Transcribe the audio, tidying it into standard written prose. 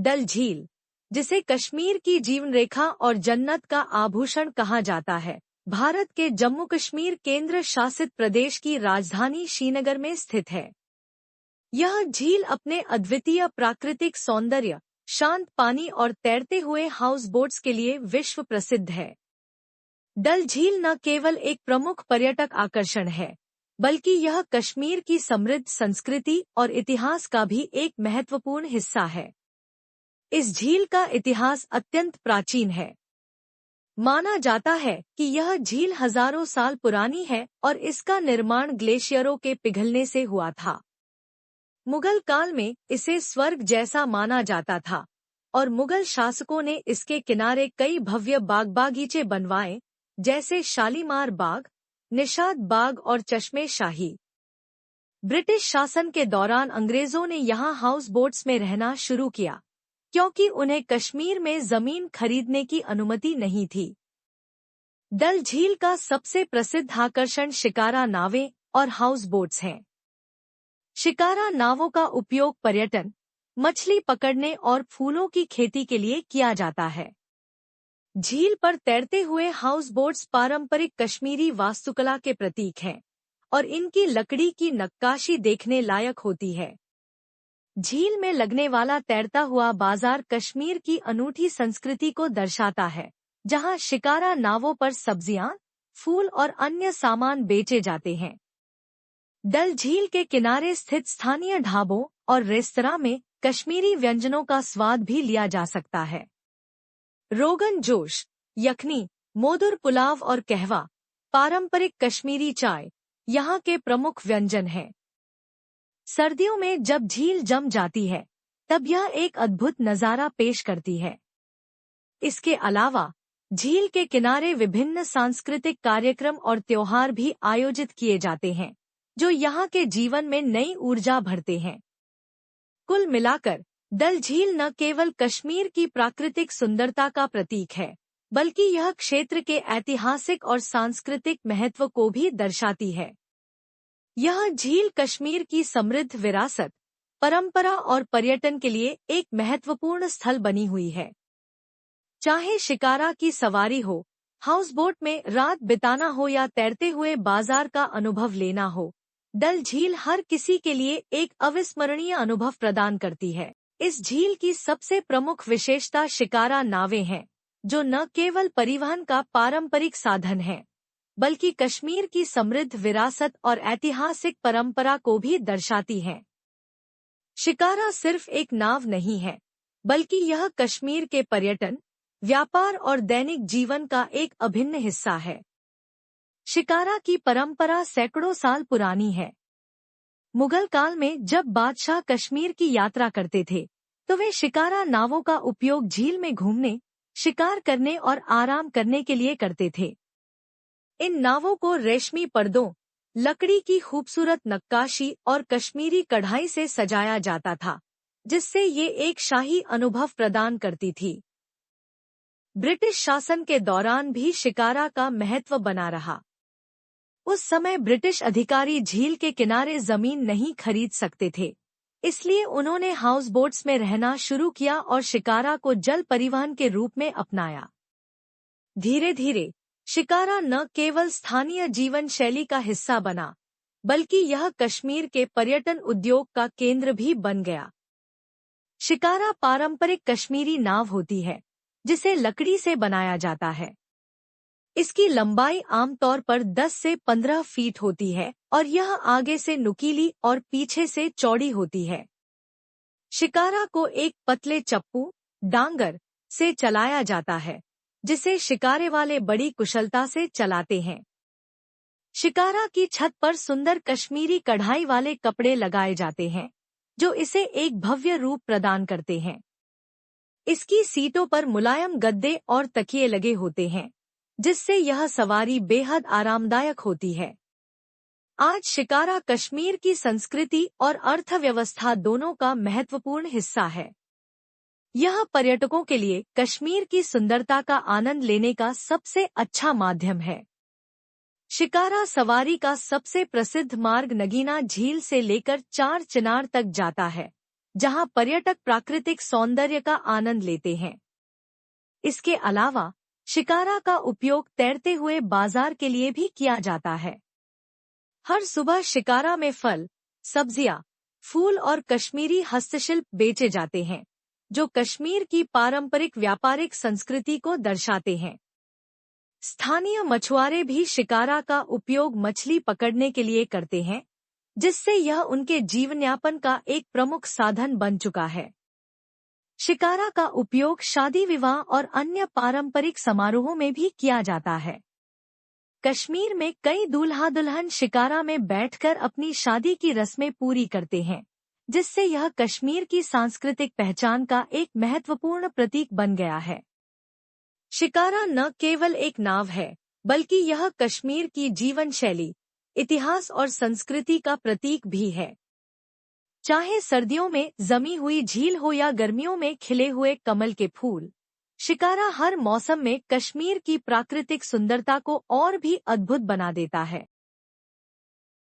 डल झील, जिसे कश्मीर की जीवन रेखा और जन्नत का आभूषण कहा जाता है, भारत के जम्मू कश्मीर केंद्र शासित प्रदेश की राजधानी श्रीनगर में स्थित है। यह झील अपने अद्वितीय प्राकृतिक सौंदर्य, शांत पानी और तैरते हुए हाउस बोट्स के लिए विश्व प्रसिद्ध है। डल झील न केवल एक प्रमुख पर्यटक आकर्षण है, बल्कि यह कश्मीर की समृद्ध संस्कृति और इतिहास का भी एक महत्वपूर्ण हिस्सा है। इस झील का इतिहास अत्यंत प्राचीन है। माना जाता है कि यह झील हजारों साल पुरानी है और इसका निर्माण ग्लेशियरों के पिघलने से हुआ था। मुगल काल में इसे स्वर्ग जैसा माना जाता था और मुगल शासकों ने इसके किनारे कई भव्य बागीचे बनवाए, जैसे शालीमार बाग, निशात बाग और चश्मे शाही। ब्रिटिश शासन के दौरान अंग्रेजों ने यहाँ हाउस बोट्स में रहना शुरू किया, क्योंकि उन्हें कश्मीर में जमीन खरीदने की अनुमति नहीं थी। डल झील का सबसे प्रसिद्ध आकर्षण शिकारा नावें और हाउस बोट्स हैं। शिकारा नावों का उपयोग पर्यटन, मछली पकड़ने और फूलों की खेती के लिए किया जाता है। झील पर तैरते हुए हाउस बोट्स पारंपरिक कश्मीरी वास्तुकला के प्रतीक हैं और इनकी लकड़ी की नक्काशी देखने लायक होती है। झील में लगने वाला तैरता हुआ बाजार कश्मीर की अनूठी संस्कृति को दर्शाता है, जहां शिकारा नावों पर सब्जियां, फूल और अन्य सामान बेचे जाते हैं। डल झील के किनारे स्थित स्थानीय ढाबों और रेस्तरां में कश्मीरी व्यंजनों का स्वाद भी लिया जा सकता है। रोगन जोश, यखनी, मोदुर पुलाव और कहवा, पारंपरिक कश्मीरी चाय यहाँ के प्रमुख व्यंजन हैं। सर्दियों में जब झील जम जाती है, तब यह एक अद्भुत नज़ारा पेश करती है। इसके अलावा झील के किनारे विभिन्न सांस्कृतिक कार्यक्रम और त्योहार भी आयोजित किए जाते हैं, जो यहाँ के जीवन में नई ऊर्जा भरते हैं। कुल मिलाकर डल झील न केवल कश्मीर की प्राकृतिक सुंदरता का प्रतीक है, बल्कि यह क्षेत्र के ऐतिहासिक और सांस्कृतिक महत्व को भी दर्शाती है। यह झील कश्मीर की समृद्ध विरासत, परंपरा और पर्यटन के लिए एक महत्वपूर्ण स्थल बनी हुई है। चाहे शिकारा की सवारी हो, हाउसबोट में रात बिताना हो या तैरते हुए बाजार का अनुभव लेना हो, डल झील हर किसी के लिए एक अविस्मरणीय अनुभव प्रदान करती है। इस झील की सबसे प्रमुख विशेषता शिकारा नावें हैं, जो न केवल परिवहन का पारंपरिक साधन है, बल्कि कश्मीर की समृद्ध विरासत और ऐतिहासिक परंपरा को भी दर्शाती हैं। शिकारा सिर्फ एक नाव नहीं है, बल्कि यह कश्मीर के पर्यटन, व्यापार और दैनिक जीवन का एक अभिन्न हिस्सा है। शिकारा की परंपरा सैकड़ों साल पुरानी है। मुगल काल में जब बादशाह कश्मीर की यात्रा करते थे, तो वे शिकारा नावों का उपयोग झील में घूमने, शिकार करने और आराम करने के लिए करते थे। इन नावों को रेशमी पर्दों, लकड़ी की खूबसूरत नक्काशी और कश्मीरी कढ़ाई से सजाया जाता था, जिससे ये एक शाही अनुभव प्रदान करती थी। ब्रिटिश शासन के दौरान भी शिकारा का महत्व बना रहा। उस समय ब्रिटिश अधिकारी झील के किनारे जमीन नहीं खरीद सकते थे, इसलिए उन्होंने हाउस बोट्स में रहना शुरू किया और शिकारा को जल परिवहन के रूप में अपनाया। धीरे धीरे शिकारा न केवल स्थानीय जीवन शैली का हिस्सा बना, बल्कि यह कश्मीर के पर्यटन उद्योग का केंद्र भी बन गया। शिकारा पारंपरिक कश्मीरी नाव होती है, जिसे लकड़ी से बनाया जाता है। इसकी लंबाई आमतौर पर 10 से 15 फीट होती है और यह आगे से नुकीली और पीछे से चौड़ी होती है। शिकारा को एक पतले चप्पू, डांगर, से चलाया जाता है, जिसे शिकारे वाले बड़ी कुशलता से चलाते हैं। शिकारा की छत पर सुंदर कश्मीरी कढ़ाई वाले कपड़े लगाए जाते हैं, जो इसे एक भव्य रूप प्रदान करते हैं। इसकी सीटों पर मुलायम गद्दे और तकिए लगे होते हैं, जिससे यह सवारी बेहद आरामदायक होती है। आज शिकारा कश्मीर की संस्कृति और अर्थव्यवस्था दोनों का महत्वपूर्ण हिस्सा है। यह पर्यटकों के लिए कश्मीर की सुंदरता का आनंद लेने का सबसे अच्छा माध्यम है। शिकारा सवारी का सबसे प्रसिद्ध मार्ग नगीना झील से लेकर चार चिनार तक जाता है, जहां पर्यटक प्राकृतिक सौंदर्य का आनंद लेते हैं। इसके अलावा शिकारा का उपयोग तैरते हुए बाजार के लिए भी किया जाता है। हर सुबह शिकारा में फल, सब्जियां, फूल और कश्मीरी हस्तशिल्प बेचे जाते हैं, जो कश्मीर की पारंपरिक व्यापारिक संस्कृति को दर्शाते हैं। स्थानीय मछुआरे भी शिकारा का उपयोग मछली पकड़ने के लिए करते हैं, जिससे यह उनके जीवनयापन का एक प्रमुख साधन बन चुका है। शिकारा का उपयोग शादी विवाह और अन्य पारंपरिक समारोहों में भी किया जाता है। कश्मीर में कई दूल्हा दुल्हन शिकारा में बैठकर अपनी शादी की रस्में पूरी करते हैं, जिससे यह कश्मीर की सांस्कृतिक पहचान का एक महत्वपूर्ण प्रतीक बन गया है। शिकारा न केवल एक नाव है, बल्कि यह कश्मीर की जीवन शैली, इतिहास और संस्कृति का प्रतीक भी है। चाहे सर्दियों में जमी हुई झील हो या गर्मियों में खिले हुए कमल के फूल, शिकारा हर मौसम में कश्मीर की प्राकृतिक सुंदरता को और भी अद्भुत बना देता है।